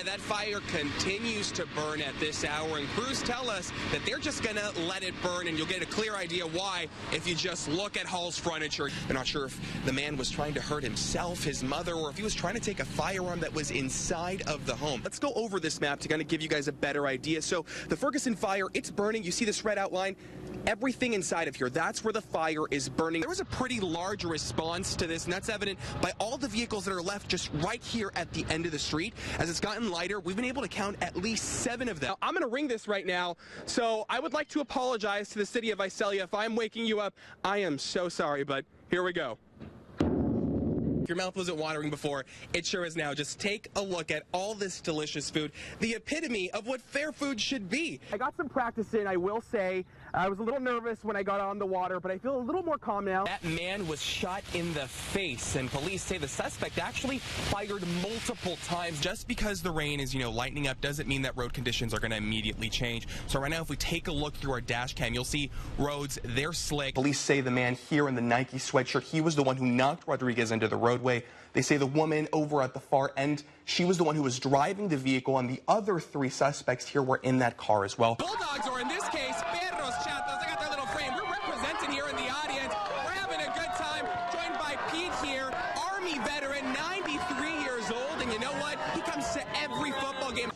that fire continues to burn at this hour, and crews tell us that they're just going to let it burn, and you'll get a clear idea why if you just look at Hall's furniture. They're not sure if the man was trying to hurt himself, his mother, or if he was trying to take a firearm that was inside of the home. Let's go over this map to kind of give you guys a better idea. So the Ferguson fire, it's burning. You see this red outline? Everything inside of here, that's where the fire is burning. There was a pretty large response to this, and that's evident by all the vehicles that are left just right here at the end of the street. As it's gotten lighter, we've been able to count at least 7 of them. Now, I'm going to ring this right now, so I would like to apologize to the city of Visalia if I'm waking you up. I am so sorry, but here we go. If your mouth wasn't watering before, it sure is now. Just take a look at all this delicious food, the epitome of what fair food should be. I got some practice in, I will say. I was a little nervous when I got on the water, but I feel a little more calm now. That man was shot in the face, and police say the suspect actually fired multiple times. Just because the rain is, lightening up doesn't mean that road conditions are going to immediately change. So right now, if we take a look through our dash cam, you'll see roads, they're slick. Police say the man here in the Nike sweatshirt, he was the one who knocked Rodriguez into the roadway. They say the woman over at the far end, she was the one who was driving the vehicle, and the other 3 suspects here were in that car as well. Bulldogs, or in this case, perros chatos. They got their little frame. We're representing here in the audience. We're having a good time. Joined by Pete here, Army veteran, 93 years old, and you know what? He comes to every football game.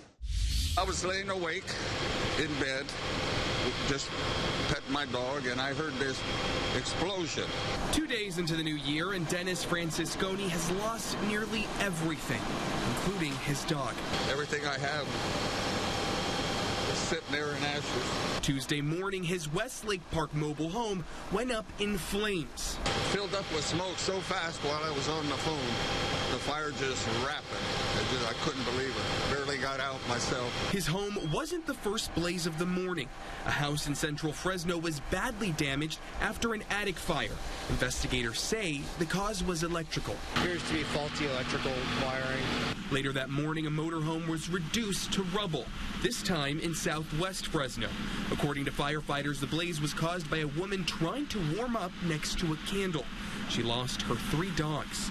I was laying awake in bed, just petting my dog, and I heard this explosion. 2 days into the new year, and Dennis Francisconi has lost nearly everything, including his dog. Everything I have is sitting there in ashes. Tuesday morning, his Westlake Park mobile home went up in flames. Filled up with smoke so fast while I was on the phone. The fire just rapid. I couldn't believe it. Barely got out myself. His home wasn't the first blaze of the morning. A house in central Fresno was badly damaged after an attic fire. Investigators say the cause was electrical. Appears to be faulty electrical wiring. Later that morning, a motorhome was reduced to rubble, this time in southwest Fresno. According to firefighters, the blaze was caused by a woman trying to warm up next to a candle. She lost her 3 dogs.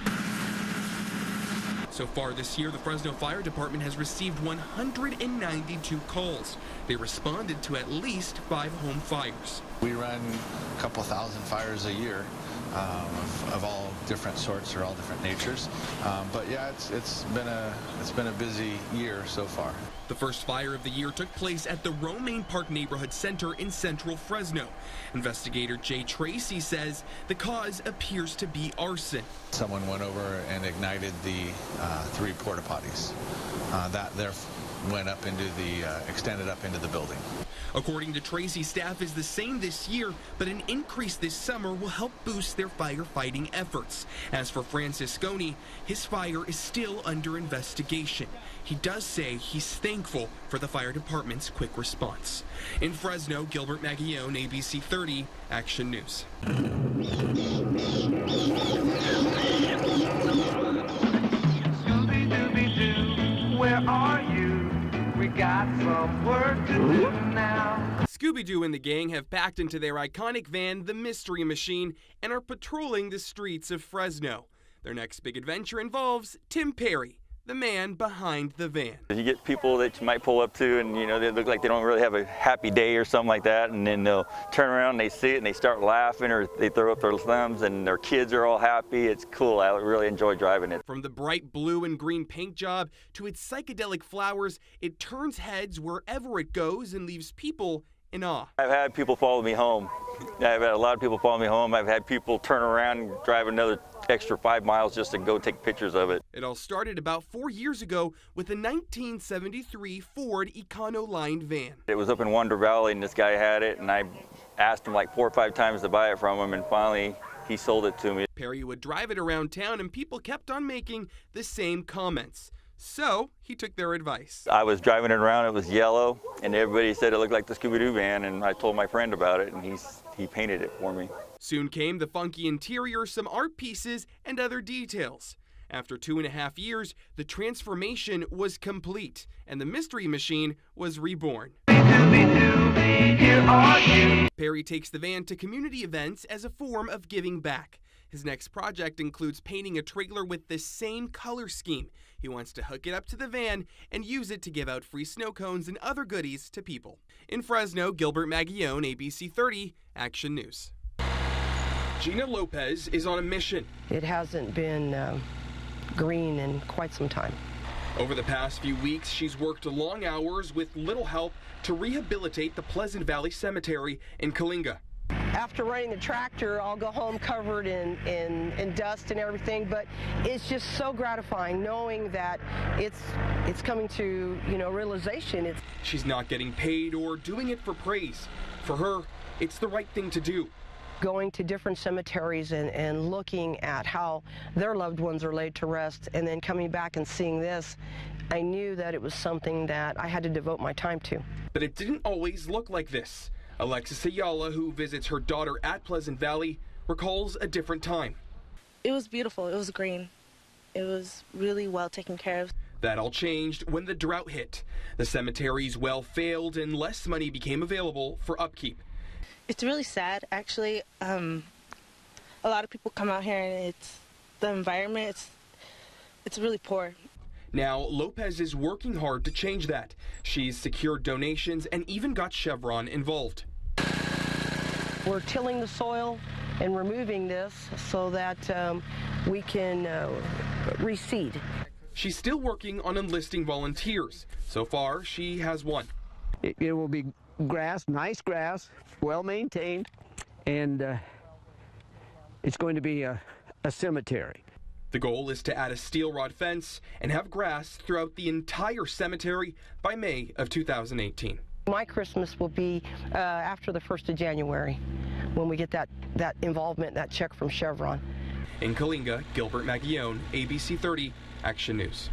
So far this year, the Fresno Fire Department has received 192 calls. They responded to at least 5 home fires. We run a couple thousand fires a year of all different sorts or all different natures. But yeah, it's been a busy year so far. The first fire of the year took place at the Romaine Park Neighborhood Center in central Fresno. Investigator Jay Tracy says the cause appears to be arson. Someone went over and ignited the 3 porta potties. That there went up into extended up into the building. According to Tracy, staff is the same this year, but an increase this summer will help boost their firefighting efforts. As for Francisconi, his fire is still under investigation. He does say he's thankful for the fire department's quick response. In Fresno, Gilbert, Magallon, ABC 30, Action News. Scooby-Dooby-Doo, where are you? We got some work to do now. Scooby-Doo and the gang have packed into their iconic van, the Mystery Machine, and are patrolling the streets of Fresno. Their next big adventure involves Tim Perry, the man behind the van. You get people that you might pull up to and they look like they don't really have a happy day or something like that, and then they'll turn around and they see it and they start laughing or they throw up their thumbs and their kids are all happy. It's cool. I really enjoy driving it. From the bright blue and green paint job to its psychedelic flowers, it turns heads wherever it goes and leaves people in awe. I've had people follow me home. I've had a lot of people follow me home. I've had people turn around and drive another extra 5 miles just to go take pictures of it. It all started about 4 years ago with a 1973 Ford Econoline van. It was up in Wonder Valley and this guy had it, and I asked him like 4 or 5 times to buy it from him, and finally he sold it to me. Perry would drive it around town and people kept on making the same comments. So he took their advice. I was driving it around, it was yellow, and everybody said it looked like the Scooby-Doo van, and I told my friend about it, and he painted it for me. Soon came the funky interior, some art pieces, and other details. After 2.5 years, the transformation was complete, and the Mystery Machine was reborn. Perry takes the van to community events as a form of giving back. His next project includes painting a trailer with the same color scheme. He wants to hook it up to the van and use it to give out free snow cones and other goodies to people. In Fresno, Gilbert, Magallon, ABC 30, Action News. Gina Lopez is on a mission. It hasn't been green in quite some time. Over the past few weeks, she's worked long hours with little help to rehabilitate the Pleasant Valley Cemetery in Coalinga. After running the tractor, I'll go home covered in dust and everything, but it's just so gratifying knowing that it's coming to, realization. She's not getting paid or doing it for praise. For her, it's the right thing to do. Going to different cemeteries and looking at how their loved ones are laid to rest, and then coming back and seeing this, I knew that it was something that I had to devote my time to. But it didn't always look like this. Alexis Ayala, who visits her daughter at Pleasant Valley, recalls a different time. It was beautiful. It was green. It was really well taken care of. That all changed when the drought hit. The cemetery's well failed and less money became available for upkeep. It's really sad, actually. A lot of people come out here and the environment, it's really poor. Now, Lopez is working hard to change that. She's secured donations and even got Chevron involved. We're tilling the soil and removing this so that we can reseed. She's still working on enlisting volunteers. So far, she has one. It will be grass, nice grass, well maintained, and it's going to be a cemetery. The goal is to add a steel rod fence and have grass throughout the entire cemetery by May of 2018. My Christmas will be after the 1st of January when we get that involvement, that check from Chevron. In Coalinga, Gilbert, Magallon, ABC 30, Action News.